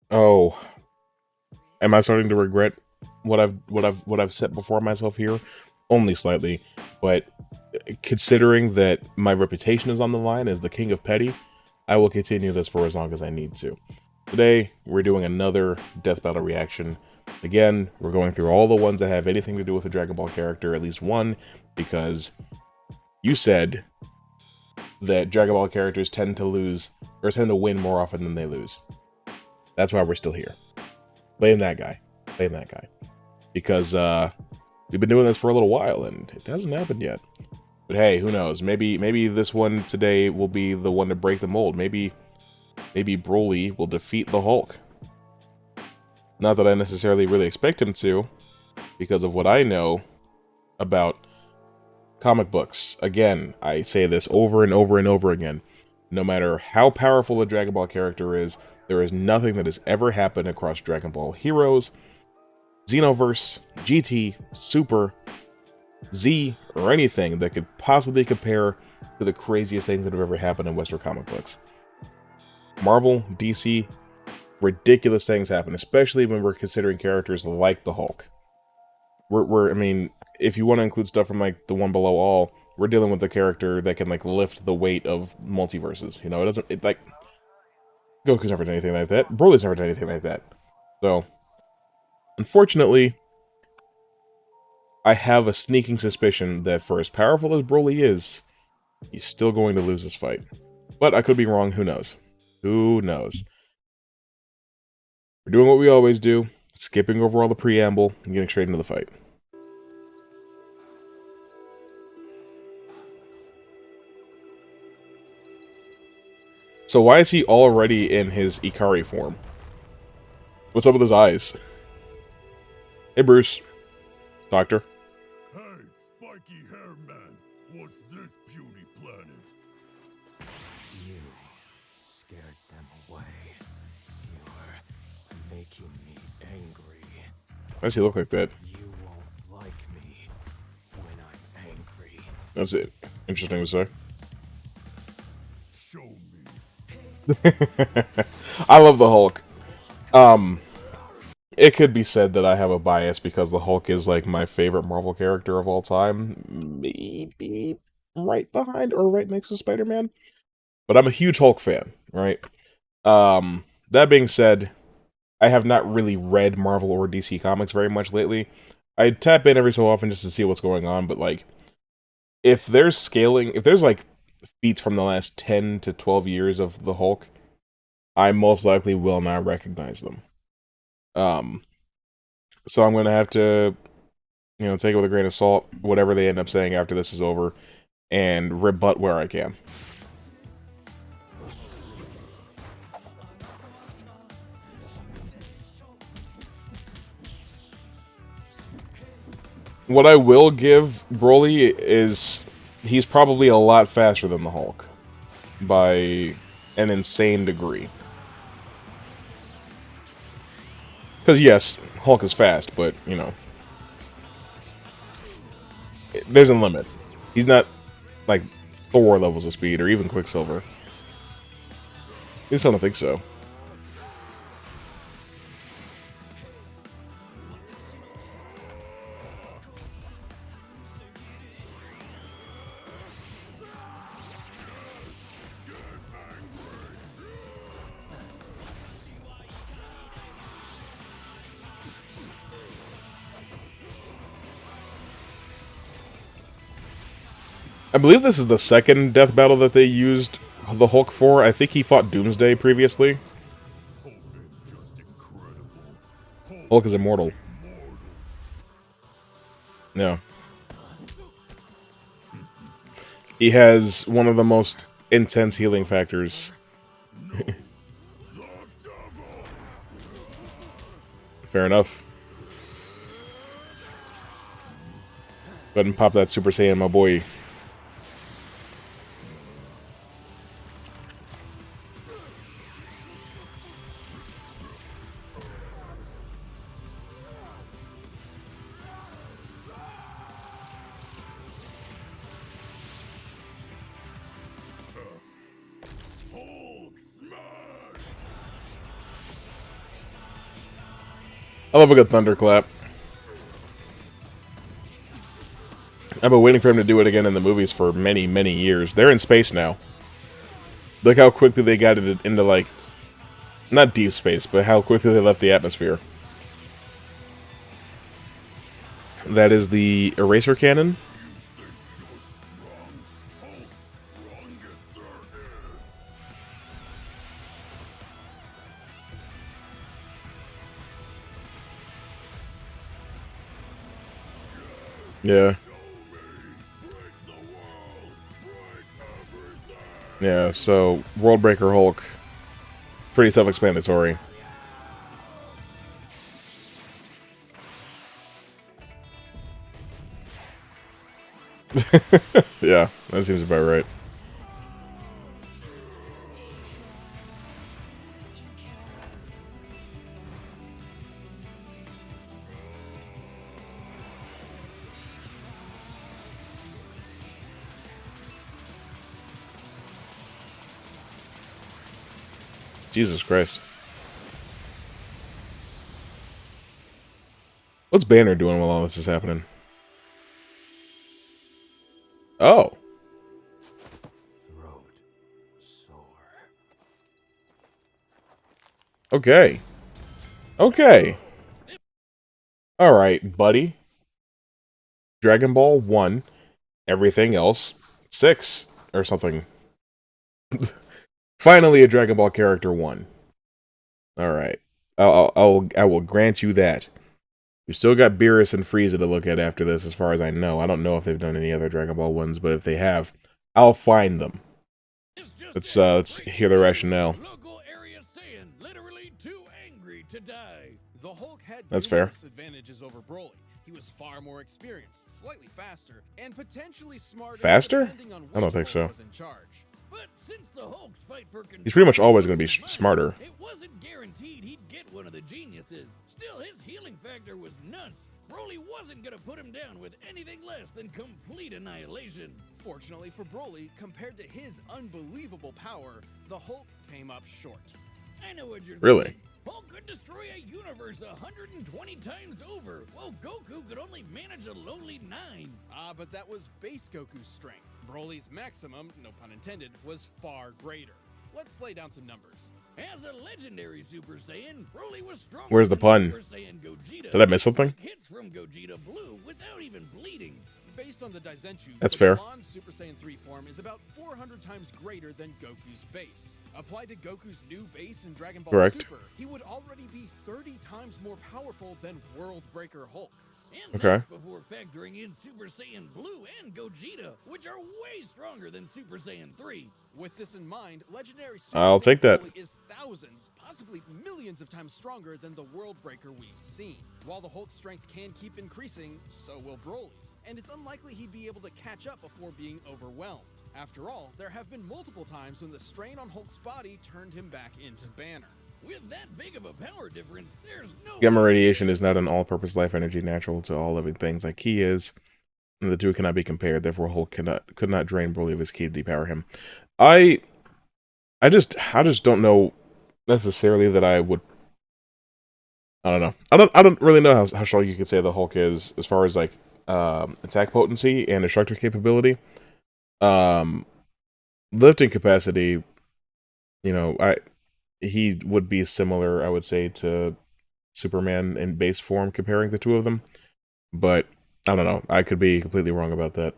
Oh, am I starting to regret what I've set before myself here? Only slightly, but considering that my reputation is on the line as the king of petty, I will continue this for as long as I need to. Today, we're doing another Death Battle reaction. Again, we're going through all the ones that have anything to do with a Dragon Ball character, at least one, because you said that Dragon Ball characters tend to lose, or tend to win more often than they lose. That's why we're still here. Blame that guy. Blame that guy. Because we've been doing this for a little while, and it hasn't happened yet. But hey, who knows? Maybe this one today will be the one to break the mold. Maybe Broly will defeat the Hulk. Not that I necessarily really expect him to, because of what I know about comic books. Again, I say this over and over and over again. No matter how powerful a Dragon Ball character is, there is nothing that has ever happened across Dragon Ball Heroes, Xenoverse, GT, Super, Z, or anything that could possibly compare to the craziest things that have ever happened in Western comic books. Marvel, DC, ridiculous things happen, especially when we're considering characters like the Hulk. I mean, if you want to include stuff from like the One Below All, we're dealing with a character that can like lift the weight of multiverses. You know, like Goku's never done anything like that. Broly's never done anything like that. So, unfortunately, I have a sneaking suspicion that for as powerful as Broly is, he's still going to lose this fight. But I could be wrong, who knows? Who knows? We're doing what we always do, skipping over all the preamble and getting straight into the fight. So why is he already in his Ikari form? What's up with his eyes? Hey Bruce. Doctor. Hey, spiky hair man, what's this beauty planet? You scared them away. You're making me angry. Why does he look like that? You won't like me when I'm angry. That's it. Interesting to say. Show me. I love the Hulk. It could be said that I have a bias because the Hulk is like my favorite Marvel character of all time. Maybe right behind or right next to Spider-Man. But I'm a huge Hulk fan, right? That being said, I have not really read Marvel or DC comics very much lately. I tap in every so often just to see what's going on, but like if there's like feats from the last 10 to 12 years of the Hulk, I most likely will not recognize them. Um, so I'm gonna have to, take it with a grain of salt, whatever they end up saying after this is over, and rebut where I can. What I will give Broly is he's probably a lot faster than the Hulk by an insane degree. Because yes, Hulk is fast, but there's a limit. He's not like Thor levels of speed or even Quicksilver. At least I don't think so. I believe this is the second death battle that they used the Hulk for. I think he fought Doomsday previously. Hulk ain't just incredible. Hulk is immortal. Immortal. Yeah. He has one of the most intense healing factors. The devil. Fair enough. Go ahead and pop that Super Saiyan, my boy. Hulk smash. I love a good thunderclap. I've been waiting for him to do it again in the movies for many, many years. They're in space now. Look how quickly they got it into, like, not deep space, but how quickly they left the atmosphere. That is the eraser cannon. You're strong. Hulk, strongest there is. Yeah. Show me. Break the world. Break everything. Yeah, so World Breaker Hulk. Pretty self-explanatory. Yeah, that seems about right. Jesus Christ. What's Banner doing while all this is happening? Oh. Throat sore. Okay. Okay. Alright, buddy. Dragon Ball 1. Everything else 6. Or something. Finally a Dragon Ball character 1. Alright. I will grant you that. We've still got Beerus and Frieza to look at after this, as far as I know. I don't know if they've done any other Dragon Ball ones, but if they have, I'll find them. Let's hear the rationale. Local area Saiyan, literally too angry to die. The Hulk had That's fair. numerous advantages over Broly. He was far more experienced, slightly faster, and potentially smarter. Faster? depending on I don't which think so. Hulk was in charge. But since the Hulk's fight for control He's pretty much always gonna be was his smarter. It wasn't guaranteed he'd get one of the geniuses. Still, his healing factor was nuts. Broly wasn't gonna put him down with anything less than complete annihilation. Fortunately for Broly, compared to his unbelievable power, the Hulk came up short. I know what you're Really? thinking. Hulk could destroy a universe 120 times over, while Goku could only manage a lowly 9. But that was base Goku's strength. Broly's maximum, no pun intended, was far greater. Let's lay down some numbers. As a legendary Super Saiyan, Broly was stronger Where's the than pun? Super Saiyan Gogeta. Did I miss something? Took hits from Gogeta Blue without even bleeding. Based on the Daizenshuu, That's the fair. blonde Super Saiyan 3 form is about 400 times greater than Goku's base. Applied to Goku's new base in Dragon Ball Correct. Super, he would already be 30 times more powerful than World Breaker Hulk. And Okay. that's before factoring in Super Saiyan Blue and Gogeta, which are way stronger than Super Saiyan 3. With this in mind, legendary Super I'll Saiyan take that. Broly is thousands, possibly millions of times stronger than the World Breaker we've seen. While the Hulk's strength can keep increasing, so will Broly's, and it's unlikely he'd be able to catch up before being overwhelmed. After all, there have been multiple times when the strain on Hulk's body turned him back into Banner. With that big of a power difference, there's no Gamma way radiation is not an all-purpose life energy natural to all living things like Ki is, and the two cannot be compared. Therefore, Hulk could not drain Broly of his Ki to depower him. I just don't know necessarily that I would. I don't know. I don't really know how strong you could say the Hulk is as far as like attack potency and destructor capability. Lifting capacity, you know, he would be similar, I would say, to Superman in base form, comparing the two of them. But I don't know. I could be completely wrong about that.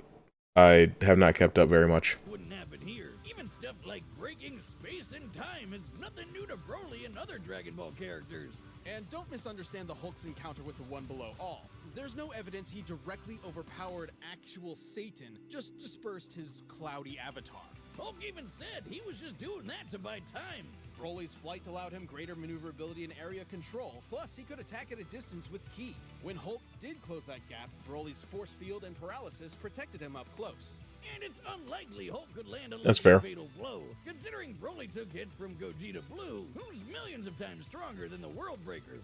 I have not kept up very much. wouldn't happen here. Even stuff like breaking space and time is nothing new to Broly and other Dragon Ball characters. And don't misunderstand the Hulk's encounter with the One Below All. There's no evidence he directly overpowered actual Satan, just dispersed his cloudy avatar. Hulk even said he was just doing that to buy time. Broly's flight allowed him greater maneuverability and area control, plus he could attack at a distance with Ki. When Hulk did close that gap, Broly's force field and paralysis protected him up close. And it's unlikely Hulk could land a That's lethal fair. fatal blow, considering Broly took hits from Gogeta Blue, who's millions of times stronger than the World Breaker.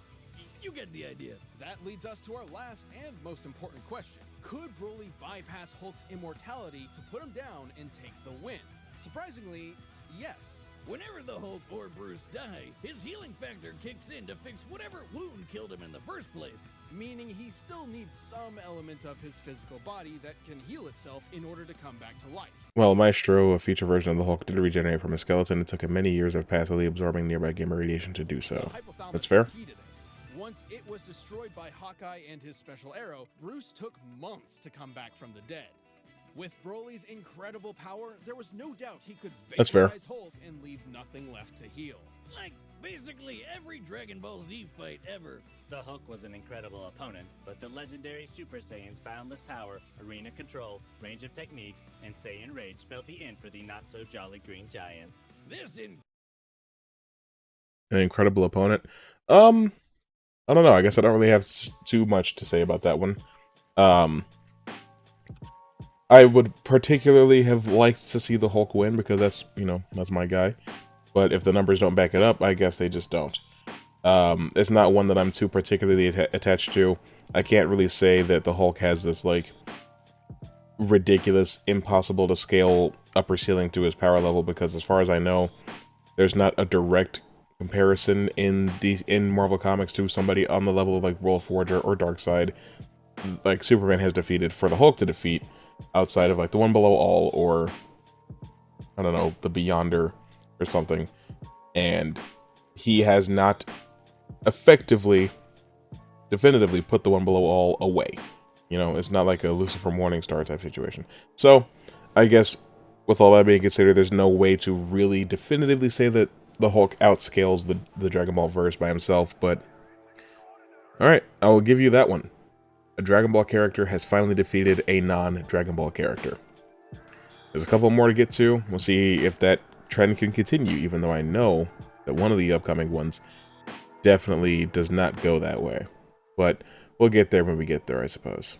You get the idea. That leads us to our last and most important question. Could Broly bypass Hulk's immortality to put him down and take the win? Surprisingly, yes. Whenever the Hulk or Bruce die, his healing factor kicks in to fix whatever wound killed him in the first place. Meaning he still needs some element of his physical body that can heal itself in order to come back to life. Well, Maestro, a future version of the Hulk, did regenerate from a skeleton. It took him many years of passively absorbing nearby gamma radiation to do so. The hypothalamus That's fair. is key to this. Once it was destroyed by Hawkeye and his special arrow, Bruce took months to come back from the dead. With Broly's incredible power, there was no doubt he could That's fair. vaporize Hulk and leave nothing left to heal. Like, basically every Dragon Ball Z fight ever. The Hulk was an incredible opponent, but the legendary Super Saiyan's boundless power, arena control, range of techniques, and Saiyan rage spelled the end for the not-so-jolly Green Giant. This in An incredible opponent. I don't know. I guess I don't really have too much to say about that one. I would particularly have liked to see the Hulk win because that's, you know, that's my guy. But if the numbers don't back it up, I guess they just don't. It's not one that I'm too particularly attached to. I can't really say that the Hulk has this, like, ridiculous, impossible to scale upper ceiling to his power level because as far as I know, there's not a direct comparison in Marvel Comics to somebody on the level of, like, World Forger or Darkseid. Like, Superman has defeated for the Hulk to defeat outside of, like, the One Below All or, I don't know, the Beyonder or something. And he has not effectively, definitively put the One Below All away. You know, it's not like a Lucifer Morningstar type situation. So, I guess, with all that being considered, there's no way to really definitively say that the Hulk outscales the Dragon Ball verse by himself, but alright, I will give you that one. A Dragon Ball character has finally defeated a non-Dragon Ball character. There's a couple more to get to. We'll see if that trend can continue, even though I know that one of the upcoming ones definitely does not go that way. But we'll get there when we get there, I suppose.